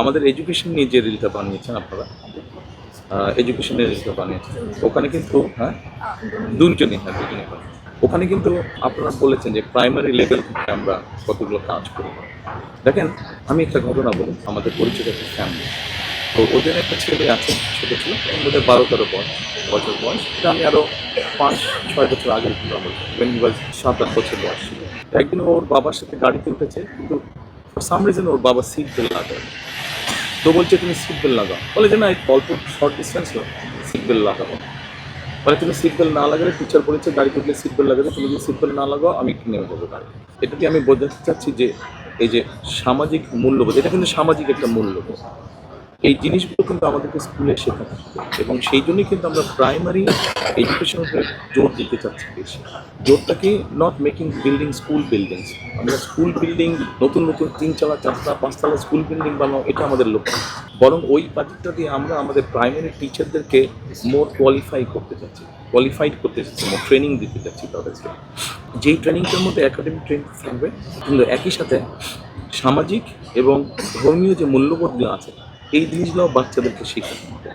আমাদের এডুকেশন নিয়ে যে রিলটা বানিয়েছেন আপনারা, এডুকেশনের রিলটা বানিয়েছেন, ওখানে কিন্তু দুজনই করেন। ওখানে কিন্তু আপনারা বলেছেন যে প্রাইমারি লেভেল থেকে আমরা কতগুলো কাজ করি। দেখেন, আমি একটা ঘটনা বলি, আমাদের পরিচিত একটা ফ্যামিলি। তো ওদের একটা ছেলে আছে, ছোটো ছিল, ওদের 12-13 বছর বয়স। এটা আমি আরও 5-6 বছর আগে বয়স 7-8 বছর বয়স ছিল। একদিন ওর বাবার সাথে গাড়িতে উঠেছে, কিন্তু ফর সাম রিজন ওর বাবা সিট বেল্ট লাগায়। তো বলছে তুমি সিট বেল্ট লাগাও, বলে যে না অল্প শর্ট ডিস্টেন্স সিট বেল্ট লাগাবো। মানে তুমি সিট বেল্ট না লাগালে, টিচার বলেছে গাড়িতে উঠলে সিট বেল্ট লাগাবে, তুমি যদি সিট বেল্ট না লাগাও আমি নেমে যাবো গাড়ি। এটা দিয়ে আমি বোঝাতে চাচ্ছি যে এই যে সামাজিক মূল্যবোধ, এটা কিন্তু সামাজিক একটা মূল্যবোধ। এই জিনিসগুলো কিন্তু আমাদেরকে স্কুলে শেখাতে হবে, এবং সেই জন্যই কিন্তু আমরা প্রাইমারি এডুকেশনের উপরে জোর দিতে চাচ্ছি বেশি। জোরটা কি, not making building school buildings, আমরা স্কুল বিল্ডিং নতুন নতুন 3 তলা 4তলা 5তলা স্কুল বিল্ডিং বানানো, এটা আমাদের লক্ষ্য। বরং ওই বাজেটটা দিয়ে আমরা আমাদের প্রাইমারি টিচারদেরকে মোর কোয়ালিফাইড করতে চাচ্ছি, মোর ট্রেনিং দিতে চাচ্ছি তাদেরকে। যেই ট্রেনিংটার মধ্যে একাডেমিক ট্রেনিং থাকবে, কিন্তু একই সাথে সামাজিক এবং ধর্মীয় যে মূল্যবোধগুলো আছে, এই জিনিসগুলো বাচ্চাদেরকে শেখাতে হবে।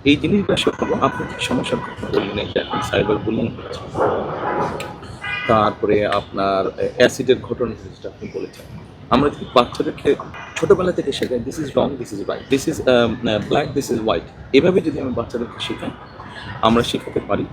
এই জিনিসগুলো শেখাবো। আপনি ঠিক সমস্যার কথা বললেন, এটা এখন সাইবার বুলিং হচ্ছে, তারপরে আপনার অ্যাসিডের ঘটনা যেটা আপনি বলেছেন। আমরা যদি বাচ্চাদেরকে ছোটোবেলা থেকে শেখাই, this is wrong, this is right, this is black, this is white, এভাবে যদি আমি বাচ্চাদেরকে শেখাই, আমরা শেখাতে পারি,